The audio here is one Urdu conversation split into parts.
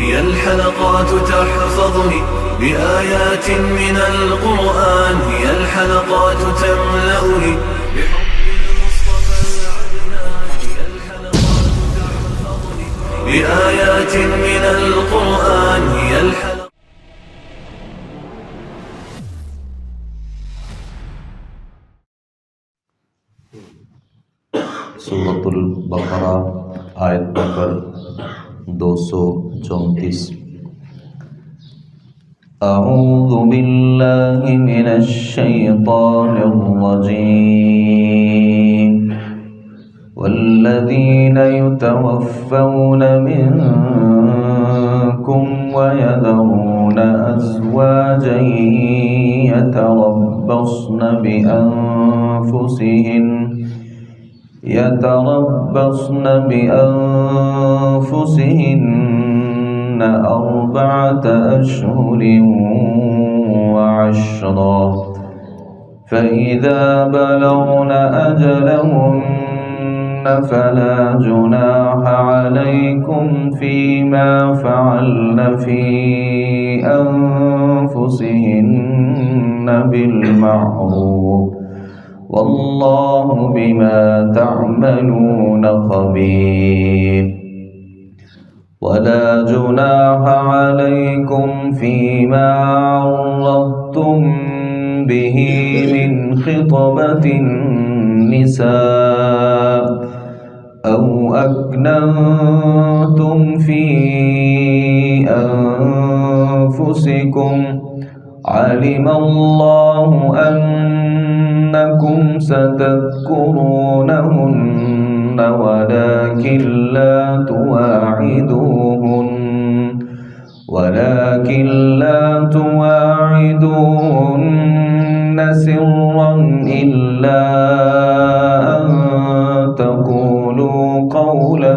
هي الحلقات تحفظني بآيات من القرآن، هي الحلقات تملأني بحب المصطفى العدنان، هي الحلقات تحفظني بآيات من القرآن، هي الحلقات. سورۃ البقرہ آیت نمبر 234. اعوذ باللہ من الشیطان الرجیم. والذین یتوفون منکم ویذرون ازواجا يتربصن بأنفسهن 4 أشهر وعشرا، فإذا بلغن أجلهن فلا جناح عليكم فيما فعلن في أنفسهن بالمعروف، واللہ بما تعملون خبیر. ولا جناح عليكم فيما عرضتم به من خطبة النساء أو أكننتم في أنفسكم، علم الله أنكم ستذكرونهن ولكن لا تواعدوهن سرا إلا أن تقولوا قولا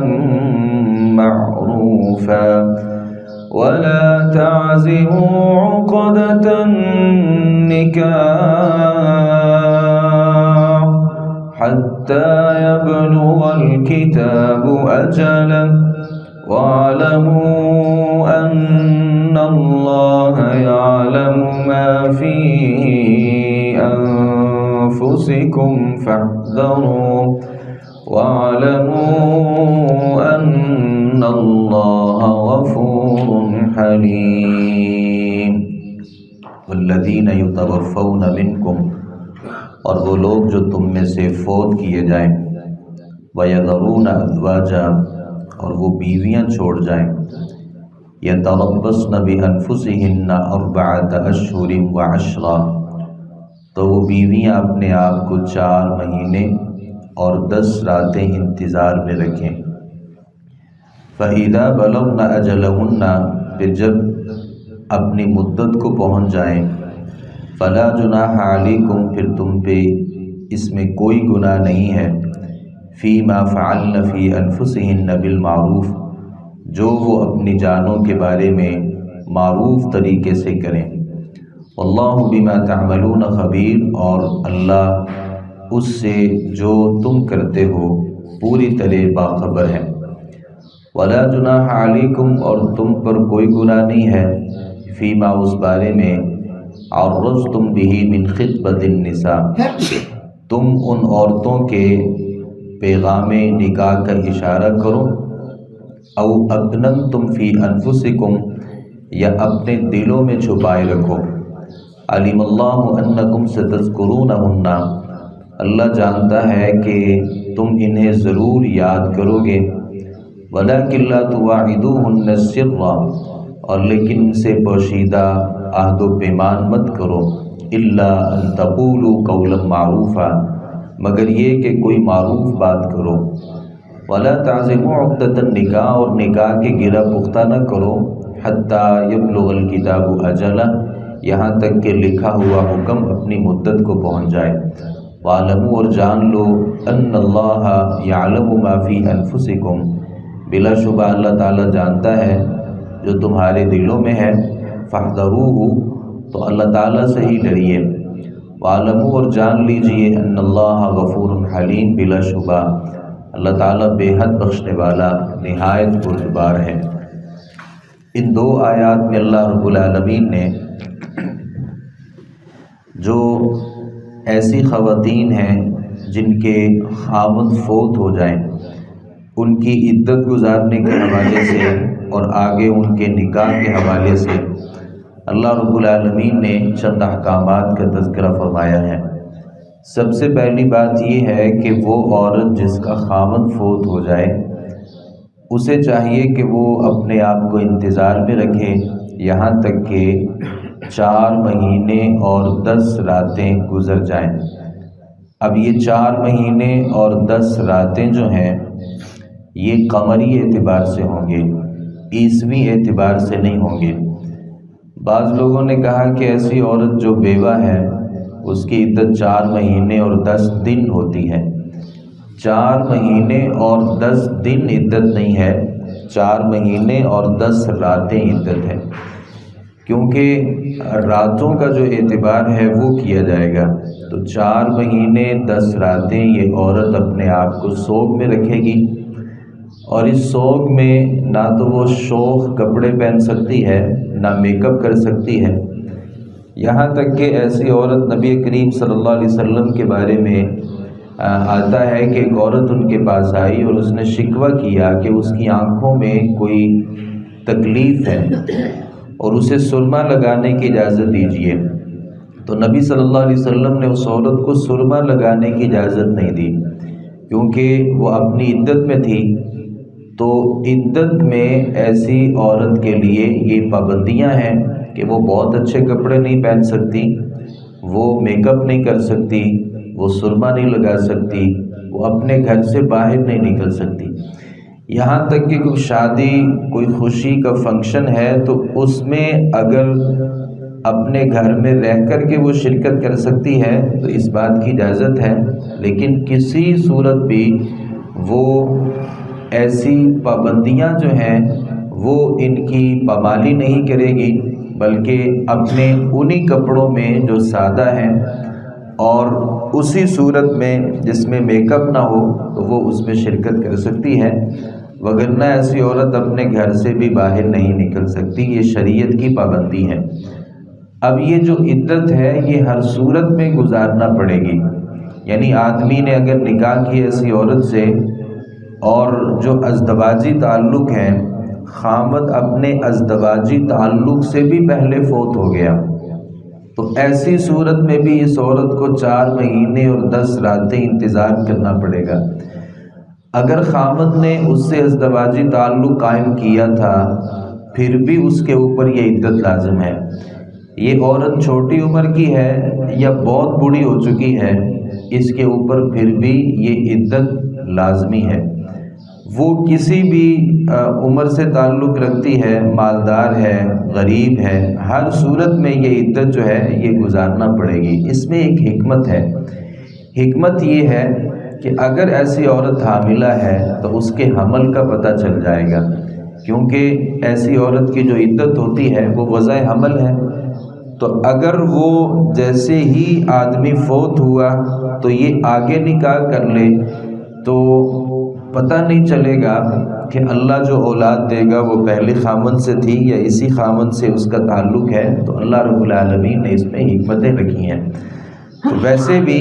معروفا، ولا تعزموا عقدة النكاح حتى يبلغ الكتاب أجله، واعلموا أن الله يعلم ما في أنفسكم فاحذروا، واعلموا أن الله غفور حلیم. والذین یتوفون منکم، اور وہ لوگ جو تم میں سے فوت کیے جائیں، وَيَذَرُونَ أَزْوَاجًا، اور وہ بیویاں چھوڑ جائیں، يَتَرَبَّصْنَ بِأَنفُسِهِنَّ 4 أشهر وعشرا، تو وہ بیویاں اپنے آپ کو 4 مہینے اور 10 راتیں انتظار میں رکھیں. فَإِذَا بَلَغْنَ أَجَلَهُنَّ، پھر جب اپنی مدت کو پہنچ جائیں، فَلَا جُنَاحَ عَلَيْكُمْ، پھر تم پہ اس میں کوئی گناہ نہیں ہے، فِي مَا فَعَلْنَ فِي أَنفُسِهِنَّ بِالْمَعْرُوف، جو وہ اپنی جانوں کے بارے میں معروف طریقے سے کریں. واللہ بما تعملون خبیر، اور اللہ اس سے جو تم کرتے ہو پوری طرح باخبر ہے. ولا جناح علیکم، اور تم پر کوئی گناہ نہیں ہے، فیما اس بارے میں عرضتم به من خطبۃ النساء، تم ان عورتوں کے پیغام نکاح کا اشارہ کرو، او اکننتم فی انفسکم، یا اپنے دلوں میں چھپائے رکھو. علم اللہ انکم ستذکرونہن، اللہ جانتا ہے کہ تم انہیں ضرور یاد کرو گے. وَلَكِنْ لَا تُوَاعِدُوهُنَّ سِرًّا، اور لیکن ان سے پوشیدہ عہد و پیمان مت کرو، إِلَّا أَن تَقُولُوا قَوْلًا مَعْرُوفًا، مگر یہ کہ کوئی معروف بات کرو. وَلَا تَعْزِمُوا عُقْدَةَ النِّكَاحِ، اور نکاح کے گرہ پختہ نہ کرو، حَتَّى يَبْلُغَ الْكِتَابُ أَجَلَهُ، یہاں تک کہ لکھا ہوا حکم اپنی مدت کو پہنچ جائے. وَاعْلَمُوا، اور جان لو، أَنَّ اللَّهَ يَعْلَمُ مَا فِي أَنفُسِكُمْ، بلا شبہ اللہ تعالیٰ جانتا ہے جو تمہارے دلوں میں ہے. فاحذروہ، تو اللہ تعالیٰ سے ہی ڈریے. وَاعْلَمُوا، اور جان لیجئے، أَنَّ اللَّهَ غَفُورٌ حَلِيمٌ، بلا شبہ اللہ تعالیٰ بے حد بخشنے والا نہایت بردبار ہے. ان دو آیات میں اللہ رب العالمین نے جو ایسی خواتین ہیں جن کے خاوند فوت ہو جائیں ان کی عدت گزارنے کے حوالے سے اور آگے ان کے نکاح کے حوالے سے اللہ رب العالمین نے چند احکامات کا تذکرہ فرمایا ہے۔ سب سے پہلی بات یہ ہے کہ وہ عورت جس کا خاوند فوت ہو جائے اسے چاہیے کہ وہ اپنے آپ کو انتظار میں رکھے یہاں تک کہ 4 مہینے اور 10 راتیں گزر جائیں۔ اب یہ 4 مہینے اور 10 راتیں جو ہیں یہ قمری اعتبار سے ہوں گے، عیسوی اعتبار سے نہیں ہوں گے۔ بعض لوگوں نے کہا کہ ایسی عورت جو بیوہ ہے اس کی عدت 4 مہینے اور 10 دن ہوتی ہے۔ 4 مہینے اور 10 دن عدت نہیں ہے، 4 مہینے اور 10 راتیں عدت ہے، کیونکہ راتوں کا جو اعتبار ہے وہ کیا جائے گا۔ تو 4 مہینے 10 راتیں یہ عورت اپنے آپ کو سوگ میں رکھے گی، اور اس سوگ میں نہ تو وہ شوخ کپڑے پہن سکتی ہے نہ میک اپ کر سکتی ہے۔ یہاں تک کہ ایسی عورت نبی کریم صلی اللہ علیہ وسلم کے بارے میں آتا ہے کہ ایک عورت ان کے پاس آئی اور اس نے شکوہ کیا کہ اس کی آنکھوں میں کوئی تکلیف ہے اور اسے سرما لگانے کی اجازت دیجیے۔ تو نبی صلی اللہ علیہ وسلم نے اس عورت کو سرما لگانے کی اجازت نہیں دی، کیونکہ وہ اپنی عدت میں تھی۔ تو عدت میں ایسی عورت کے لیے یہ پابندیاں ہیں کہ وہ بہت اچھے کپڑے نہیں پہن سکتی، وہ میک اپ نہیں کر سکتی، وہ سرما نہیں لگا سکتی، وہ اپنے گھر سے باہر نہیں نکل سکتی۔ یہاں تک کہ کوئی شادی، کوئی خوشی کا فنکشن ہے تو اس میں اگر اپنے گھر میں رہ کر کے وہ شرکت کر سکتی ہے تو اس بات کی اجازت ہے، لیکن کسی صورت بھی وہ ایسی پابندیاں جو ہیں وہ ان کی پامالی نہیں کرے گی، بلکہ اپنے انہی کپڑوں میں جو سادہ ہیں اور اسی صورت میں جس میں میک اپ نہ ہو تو وہ اس میں شرکت کر سکتی ہے، وگرنہ ایسی عورت اپنے گھر سے بھی باہر نہیں نکل سکتی۔ یہ شریعت کی پابندی ہے۔ اب یہ جو عدت ہے یہ ہر صورت میں گزارنا پڑے گی، یعنی آدمی نے اگر نکاح کی ایسی عورت سے اور جو ازدواجی تعلق ہیں، خاوند اپنے ازدواجی تعلق سے بھی پہلے فوت ہو گیا، تو ایسی صورت میں بھی اس عورت کو 4 مہینے اور 10 راتیں انتظار کرنا پڑے گا۔ اگر خاوند نے اس سے ازدواجی تعلق قائم کیا تھا پھر بھی اس کے اوپر یہ عدت لازم ہے۔ یہ عورت چھوٹی عمر کی ہے یا بہت بوڑھی ہو چکی ہے، اس کے اوپر پھر بھی یہ عدت لازمی ہے۔ وہ کسی بھی عمر سے تعلق رکھتی ہے، مالدار ہے، غریب ہے، ہر صورت میں یہ عدت جو ہے یہ گزارنا پڑے گی۔ اس میں ایک حکمت ہے۔ حکمت یہ ہے کہ اگر ایسی عورت حاملہ ہے تو اس کے حمل کا پتہ چل جائے گا، کیونکہ ایسی عورت کی جو عدت ہوتی ہے وہ وضع حمل ہے۔ تو اگر وہ جیسے ہی آدمی فوت ہوا تو یہ آگے نکاح کر لے تو پتہ نہیں چلے گا کہ اللہ جو اولاد دے گا وہ پہلے خاوند سے تھی یا اسی خاوند سے اس کا تعلق ہے۔ تو اللہ رب العالمین نے اس میں حکمتیں رکھی ہیں۔ تو ویسے بھی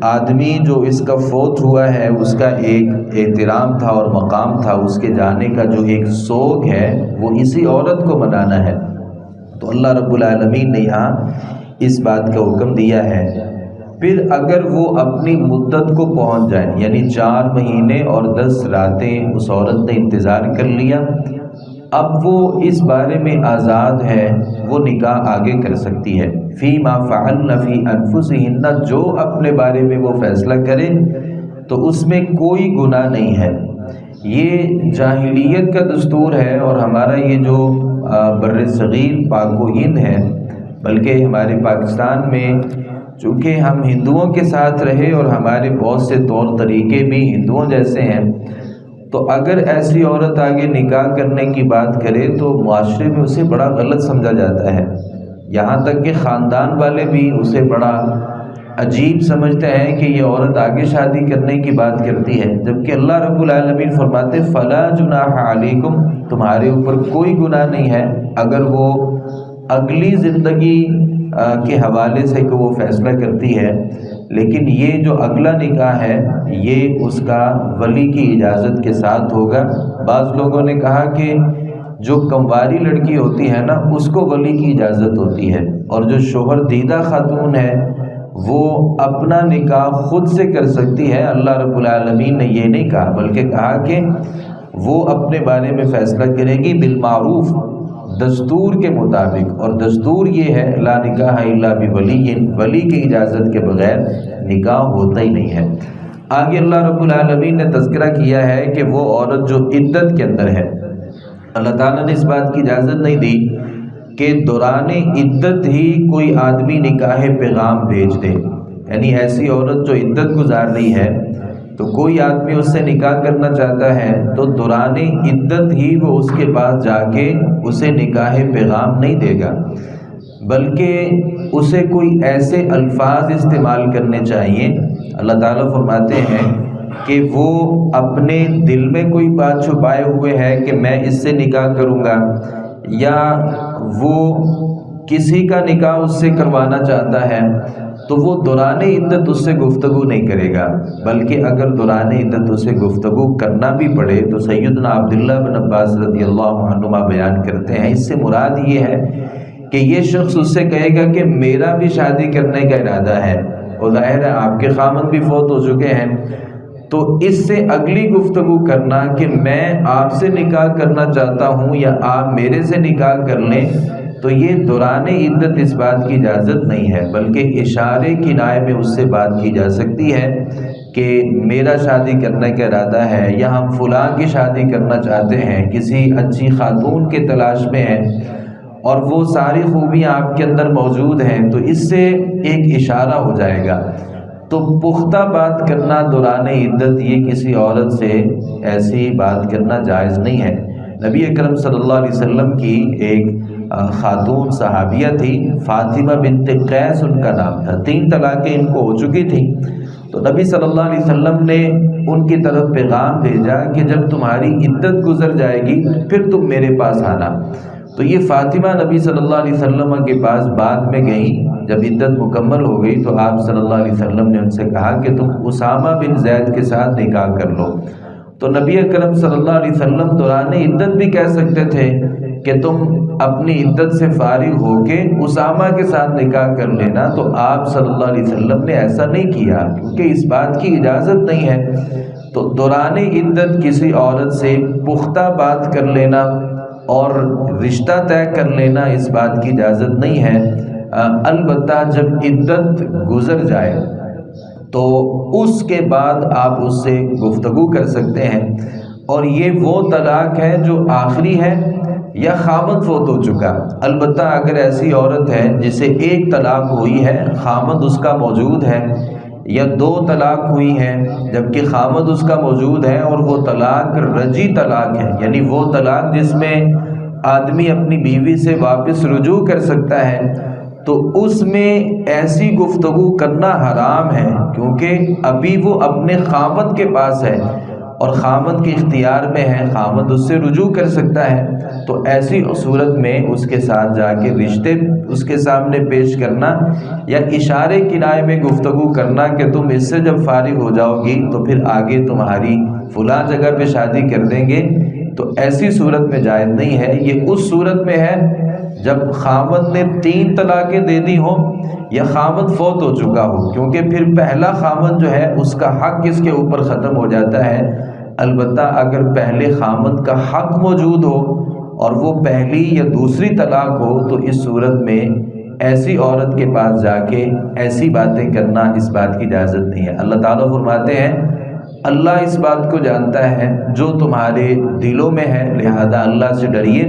آدمی جو اس کا فوت ہوا ہے اس کا ایک احترام تھا اور مقام تھا، اس کے جانے کا جو ایک سوگ ہے وہ اسی عورت کو منانا ہے۔ تو اللہ رب العالمین نے یہاں اس بات کا حکم دیا ہے۔ پھر اگر وہ اپنی مدت کو پہنچ جائیں، یعنی 4 مہینے اور 10 راتیں اس عورت نے انتظار کر لیا، اب وہ اس بارے میں آزاد ہے، وہ نکاح آگے کر سکتی ہے۔ فی ما فعلن فی انفسہن، جو اپنے بارے میں وہ فیصلہ کرے تو اس میں کوئی گناہ نہیں ہے۔ یہ جاہلیت کا دستور ہے، اور ہمارا یہ جو بر صغیر پاک و ہند ہے، بلکہ ہمارے پاکستان میں چونکہ ہم ہندوؤں کے ساتھ رہے اور ہمارے بہت سے طور طریقے بھی ہندوؤں جیسے ہیں، تو اگر ایسی عورت آگے نکاح کرنے کی بات کرے تو معاشرے میں اسے بڑا غلط سمجھا جاتا ہے، یہاں تک کہ خاندان والے بھی اسے بڑا عجیب سمجھتے ہیں کہ یہ عورت آگے شادی کرنے کی بات کرتی ہے، جبکہ اللہ رب العالمین فرماتے فلا جناح علیکم، تمہارے اوپر کوئی گناہ نہیں ہے اگر وہ اگلی زندگی کے حوالے سے کہ وہ فیصلہ کرتی ہے، لیکن یہ جو اگلا نکاح ہے یہ اس کا ولی کی اجازت کے ساتھ ہوگا۔ بعض لوگوں نے کہا کہ جو کنواری لڑکی ہوتی ہے نا اس کو ولی کی اجازت ہوتی ہے، اور جو شوہر دیدہ خاتون ہے وہ اپنا نکاح خود سے کر سکتی ہے۔ اللہ رب العالمین نے یہ نہیں کہا، بلکہ کہا کہ وہ اپنے بارے میں فیصلہ کرے گی بالمعروف، دستور کے مطابق، اور دستور یہ ہے لا نکاح الا بولی، ولی کی اجازت کے بغیر نکاح ہوتا ہی نہیں ہے۔ آگے اللہ رب العالمین نے تذکرہ کیا ہے کہ وہ عورت جو عدت کے اندر ہے، اللہ تعالیٰ نے اس بات کی اجازت نہیں دی کہ دوران عدت ہی کوئی آدمی نکاح پیغام بھیج دے، یعنی ایسی عورت جو عدت گزار رہی ہے تو کوئی آدمی اس سے نکاح کرنا چاہتا ہے تو دوران عدت ہی وہ اس کے پاس جا کے اسے نکاح پیغام نہیں دے گا، بلکہ اسے کوئی ایسے الفاظ استعمال کرنے چاہیے۔ اللہ تعالیٰ فرماتے ہیں کہ وہ اپنے دل میں کوئی بات چھپائے ہوئے ہے کہ میں اس سے نکاح کروں گا، یا وہ کسی کا نکاح اس سے کروانا چاہتا ہے تو وہ دوران عدت اس سے گفتگو نہیں کرے گا، بلکہ اگر دوران عدت اسے گفتگو کرنا بھی پڑے تو سیدنا عبداللہ بن عباس رضی اللہ عنہما بیان کرتے ہیں اس سے مراد یہ ہے کہ یہ شخص اس سے کہے گا کہ میرا بھی شادی کرنے کا ارادہ ہے، اور ظاہر ہے آپ کے خامند بھی فوت ہو چکے ہیں، تو اس سے اگلی گفتگو کرنا کہ میں آپ سے نکاح کرنا چاہتا ہوں یا آپ میرے سے نکاح کر لیں، تو یہ دوران عدت اس بات کی اجازت نہیں ہے، بلکہ اشارے کنائے میں اس سے بات کی جا سکتی ہے کہ میرا شادی کرنے کا ارادہ ہے، یا ہم فلاں کی شادی کرنا چاہتے ہیں، کسی اچھی خاتون کے تلاش میں ہیں اور وہ ساری خوبیاں آپ کے اندر موجود ہیں، تو اس سے ایک اشارہ ہو جائے گا۔ تو پختہ بات کرنا دوران عدت یہ کسی عورت سے ایسی بات کرنا جائز نہیں ہے۔ نبی اکرم صلی اللہ علیہ وسلم کی ایک خاتون صحابیہ تھی، فاطمہ بنت قیس ان کا نام تھا، 3 طلاقیں ان کو ہو چکی تھیں، تو نبی صلی اللہ علیہ وسلم نے ان کی طرف پیغام بھیجا کہ جب تمہاری عدت گزر جائے گی پھر تم میرے پاس آنا۔ تو یہ فاطمہ نبی صلی اللہ علیہ وسلم کے پاس بعد میں گئیں، جب عدت مکمل ہو گئی تو آپ صلی اللہ علیہ وسلم نے ان سے کہا کہ تم اسامہ بن زید کے ساتھ نکاح کر لو۔ تو نبی اکرم صلی اللہ علیہ وسلم دوران عدت بھی کہہ سکتے تھے کہ تم اپنی عدت سے فارغ ہو کے اسامہ کے ساتھ نکاح کر لینا، تو آپ صلی اللہ علیہ وسلم نے ایسا نہیں کیا کیونکہ اس بات کی اجازت نہیں ہے۔ تو دوران عدت کسی عورت سے پختہ بات کر لینا اور رشتہ طے کر لینا اس بات کی اجازت نہیں ہے، البتہ جب عدت گزر جائے تو اس کے بعد آپ اس سے گفتگو کر سکتے ہیں، اور یہ وہ طلاق ہے جو آخری ہے یا خامد فوت ہو چکا۔ البتہ اگر ایسی عورت ہے جسے 1 طلاق ہوئی ہے، خامد اس کا موجود ہے، یا 2 طلاق ہوئی ہیں جبکہ خامد اس کا موجود ہے، اور وہ طلاق رجی طلاق ہے، یعنی وہ طلاق جس میں آدمی اپنی بیوی سے واپس رجوع کر سکتا ہے، تو اس میں ایسی گفتگو کرنا حرام ہے، کیونکہ ابھی وہ اپنے خامد کے پاس ہے اور خامد کے اختیار میں ہے، خامد اس سے رجوع کر سکتا ہے، تو ایسی صورت میں اس کے ساتھ جا کے رشتے اس کے سامنے پیش کرنا یا اشارے کنائے میں گفتگو کرنا کہ تم اس سے جب فارغ ہو جاؤ گی تو پھر آگے تمہاری فلاں جگہ پہ شادی کر دیں گے، تو ایسی صورت میں جائز نہیں ہے۔ یہ اس صورت میں ہے جب خامد نے 3 طلاقیں دے دی ہوں یا خامد فوت ہو چکا ہو، کیونکہ پھر پہلا خامد جو ہے اس کا حق اس کے اوپر ختم ہو جاتا ہے۔ البتہ اگر پہلے خامد کا حق موجود ہو اور وہ پہلی یا دوسری طلاق ہو تو اس صورت میں ایسی عورت کے پاس جا کے ایسی باتیں کرنا اس بات کی اجازت نہیں ہے۔ اللہ تعالیٰ فرماتے ہیں اللہ اس بات کو جانتا ہے جو تمہارے دلوں میں ہے، لہذا اللہ سے ڈریے۔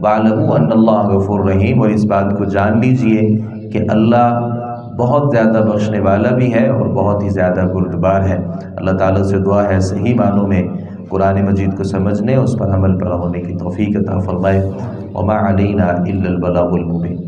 وَاعْلَمُوا أَنَّ اللَّهَ غَفُورٌ رَحِيمٌ، اور اس بات کو جان لیجئے کہ اللہ بہت زیادہ بخشنے والا بھی ہے اور بہت ہی زیادہ بردبار ہے۔ اللہ تعالیٰ سے دعا ہے صحیح معنوں میں قرآن مجید کو سمجھنے، اس پر عمل پیرا ہونے کی توفیق عطا فرمائے۔ وَمَا عَلَيْنَا إِلَّا الْبَلَاغُ الْمُبِينُ۔